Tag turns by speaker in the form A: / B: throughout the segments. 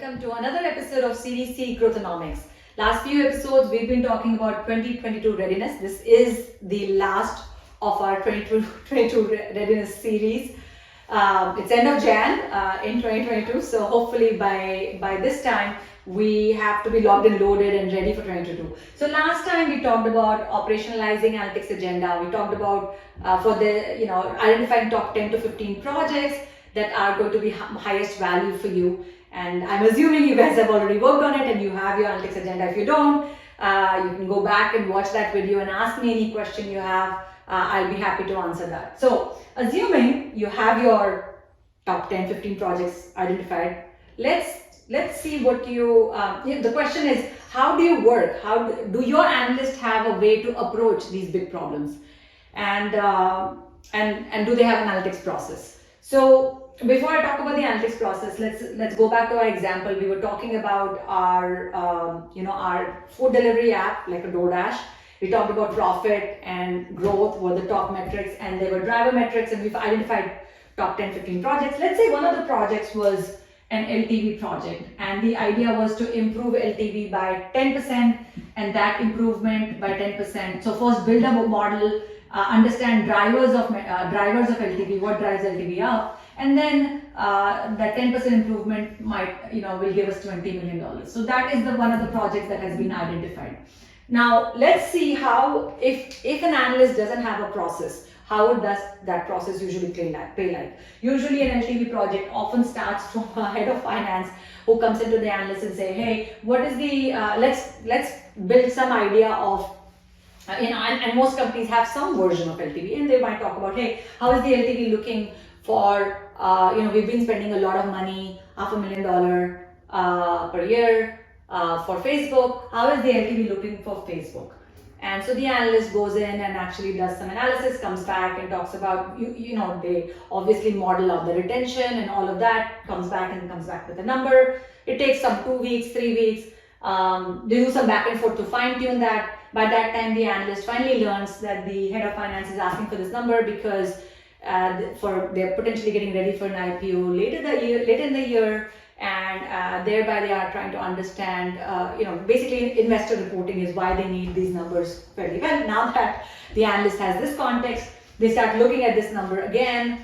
A: welcome to another episode of Series C Growthonomics. Last few episodes we've been talking about 2022 readiness. This is the last of our 2022 readiness series. It's end of Jan in 2022, so hopefully by this time we have to be logged and loaded and ready for 2022. So last time we talked about operationalizing analytics agenda. We talked about identifying top 10 to 15 projects that are going to be highest value for you. And I'm assuming you guys have already worked on it and you have your analytics agenda. If you don't, you can go back and watch that video and ask me any question you have. I'll be happy to answer that. So assuming you have your top 10, 15 projects identified, let's see what the question is, how do you work? How do your analysts have a way to approach these big problems? And do they have an analytics process? So before I talk about the analytics process, let's go back to our example. We were talking about our food delivery app, like a DoorDash. We talked about profit and growth were the top metrics, and they were driver metrics, and we've identified top 10, 15 projects. Let's say one of the projects was an LTV project, and the idea was to improve LTV by 10%, and that improvement by 10%. So first build up a model, understand drivers of LTV, what drives LTV up, and then that 10% improvement will give us $20 million. So that is one of the projects that has been identified. Now let's see how, if an analyst doesn't have a process, how does that process usually play like? Usually an LTV project often starts from a head of finance who comes into the analyst and say, hey, what is the, let's build some idea of, and most companies have some version of LTV, and they might talk about, hey, how is the LTV looking for, we've been spending a lot of money, $500,000 per year for Facebook. How is the LTV looking for Facebook? And so the analyst goes in and actually does some analysis, comes back and talks about, they obviously model out the retention and all of that, comes back with a number. It takes some 2 weeks, 3 weeks. They do some back and forth to fine tune that. By that time, the analyst finally learns that the head of finance is asking for this number because they're potentially getting ready for an IPO later in the year, and thereby they are trying to understand, basically investor reporting is why they need these numbers fairly well. Now that the analyst has this context, they start looking at this number again.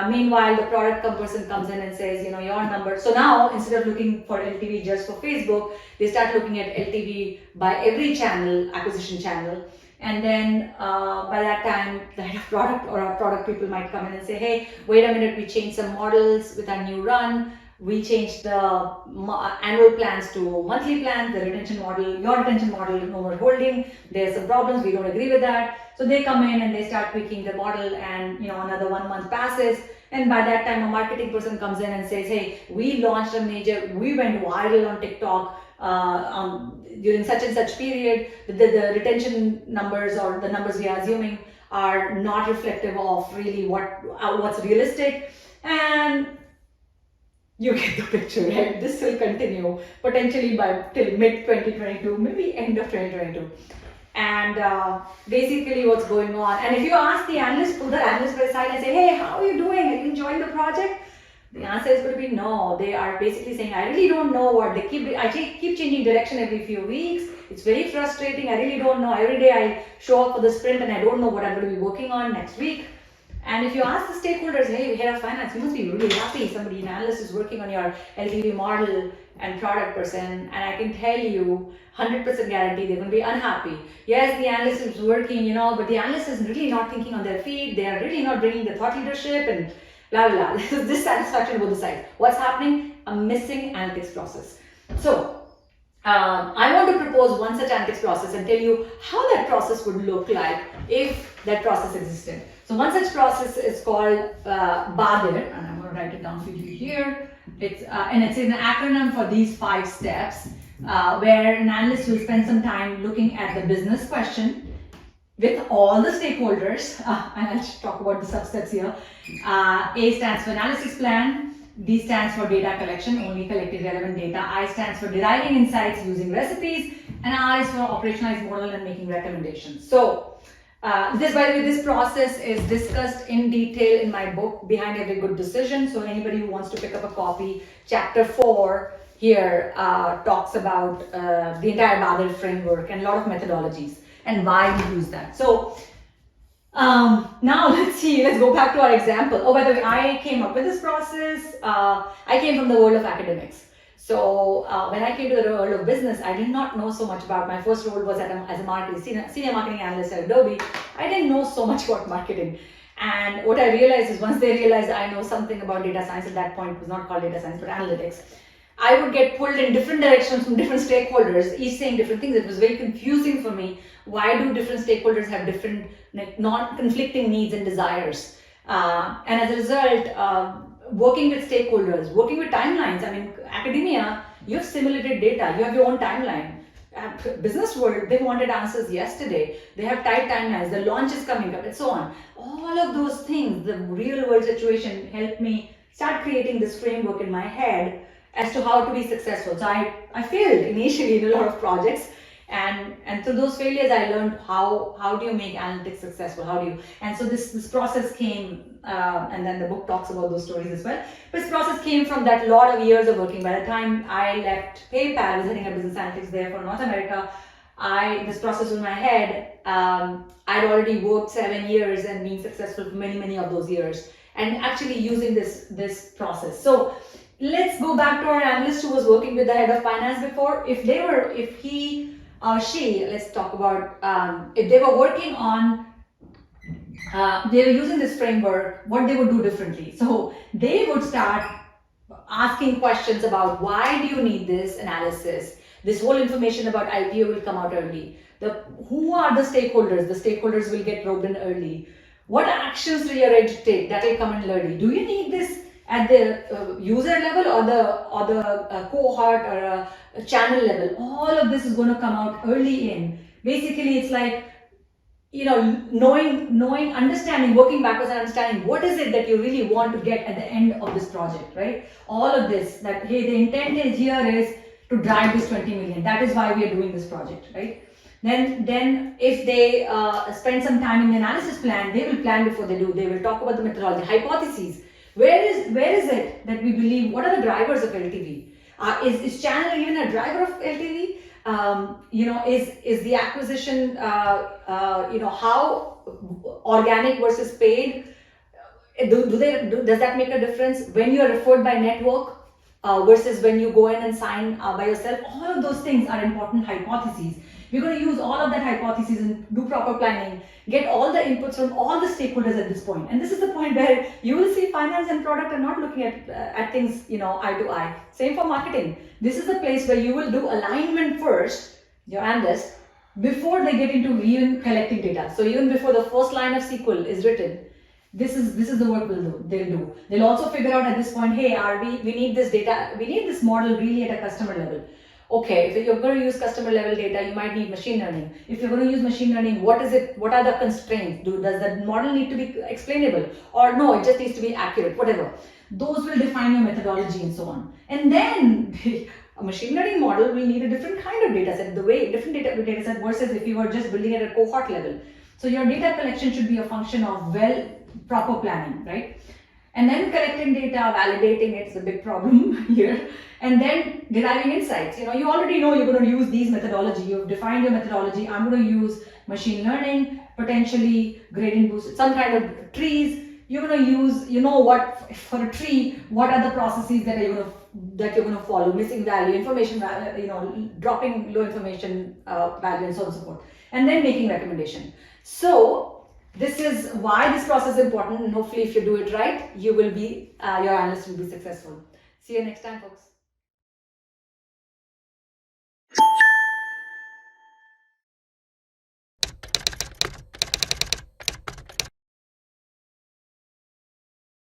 A: Meanwhile, the product person comes in and says, your number. So now instead of looking for LTV just for Facebook, they start looking at LTV by every channel, acquisition channel. And then by that time, the head of product or our product people might come in and say, hey, wait a minute, we changed some models with our new run. We changed the annual plans to monthly plans, the retention model, your retention model, no more holding. There's some problems, we don't agree with that. So they come in and they start tweaking the model, and another 1 month passes. And by that time, a marketing person comes in and says, hey, we went viral on TikTok during such and such period. The retention numbers, or the numbers we are assuming, are not reflective of really what's realistic. And you get the picture, right? This will continue potentially till mid 2022, maybe end of 2022. And basically what's going on. And if you ask the analyst, pull the analyst by the side and say, hey, how are you doing? Are you enjoying the project? The answer is going to be no. They are basically saying, I really don't know what I keep changing direction every few weeks. It's very frustrating. I really don't know. Every day I show up for the sprint and I don't know what I'm going to be working on next week. And if you ask the stakeholders, hey, head of finance, you must be really happy an analyst is working on your LTV model and product person, and I can tell you 100% guarantee they're going to be unhappy. Yes, the analyst is working, but the analyst is really not thinking on their feet. They are really not bringing the thought leadership and blah, blah, blah. This is dissatisfaction both the sides. What's happening? A missing analytics process. So I want to propose one such analytics process and tell you how that process would look like if that process existed. So one such process is called BADIR, and I'm going to write it down for you here. It's an acronym for these 5 steps, where an analyst will spend some time looking at the business question with all the stakeholders, and I'll talk about the substeps here. A stands for analysis plan, D stands for data collection, only collecting relevant data, I stands for deriving insights using recipes, and R is for operationalized model and making recommendations. So by the way, this process is discussed in detail in my book, Behind Every Good Decision. So anybody who wants to pick up a copy, chapter 4, here talks about the entire BADIR framework and a lot of methodologies and why we use that. So now let's go back to our example. Oh, by the way, I came up with this process. I came from the world of academics. So when I came to the world of business, I did not know so much about, my first role was as a marketing, senior marketing analyst at Adobe. I didn't know so much about marketing. And what I realized is once they realized I know something about data science, at that point it was not called data science, but analytics, I would get pulled in different directions from different stakeholders, each saying different things. It was very confusing for me. Why do different stakeholders have different non-conflicting needs and desires? And as a result, working with stakeholders, working with timelines. I mean, academia, you have simulated data, you have your own timeline. Business world, they wanted answers yesterday. They have tight timelines, the launch is coming up, and so on. All of those things, the real world situation helped me start creating this framework in my head as to how to be successful. So I failed initially in a lot of projects, and through those failures I learned how do you make analytics successful, and so this process came, and then the book talks about those stories as well. But this process came from that lot of years of working. By the time I left PayPal, I was heading up business analytics there for North America. This process was in my head. I'd already worked 7 years and been successful for many of those years, and actually using this process. So let's go back to our analyst who was working with the head of finance before. If he or she, let's talk about, if they were working on, they were using this framework, what they would do differently. So they would start asking questions about why do you need this analysis? This whole information about IPO will come out early. Who are the stakeholders? The stakeholders will get roped in early. What actions do you ready to take? That will come in early. Do you need this at the user level or the cohort or a channel level? All of this is going to come out early in. Basically, it's like, knowing, understanding, working backwards and understanding what is it that you really want to get at the end of this project, right? All of this, that, hey, the intent is here is to drive this 20 million. That is why we are doing this project, right? Then if they spend some time in the analysis plan, they will plan before they do. They will talk about the methodology, hypotheses. Where is it that we believe, what are the drivers of LTV? Is channel even a driver of LTV? Is the acquisition, how organic versus paid? Does that make a difference? When you are referred by network versus when you go in and sign by yourself, all of those things are important hypotheses. We're going to use all of that hypotheses and do proper planning, get all the inputs from all the stakeholders at this point. And this is the point where you will see finance and product are not looking at things, eye to eye. Same for marketing. This is the place where you will do alignment first, your analyst, before they get into even collecting data. So even before the first line of SQL is written, this is the work they'll do. They'll also figure out at this point, hey, we need this data, we need this model really at a customer level. Okay, if you're going to use customer level data, you might need machine learning. If you're going to use machine learning, what is it? What are the constraints? Does the model need to be explainable? Or no, it just needs to be accurate, whatever. Those will define your methodology and so on. And then a machine learning model will need a different kind of data set, different data set versus if you were just building it at a cohort level. So your data collection should be a function of proper planning, right? And then collecting data, validating it's a big problem here, and then deriving insights. You already know you're going to use these methodology. You've defined your methodology. I'm going to use machine learning, potentially gradient boost, some kind of trees. You're going to use, what for a tree, what are the processes that you're going to follow? Missing value, information value, dropping low information value, and so on and so forth, and then making recommendation. So this is why this process is important, and hopefully if you do it right, your analyst will be successful. See you next time, folks.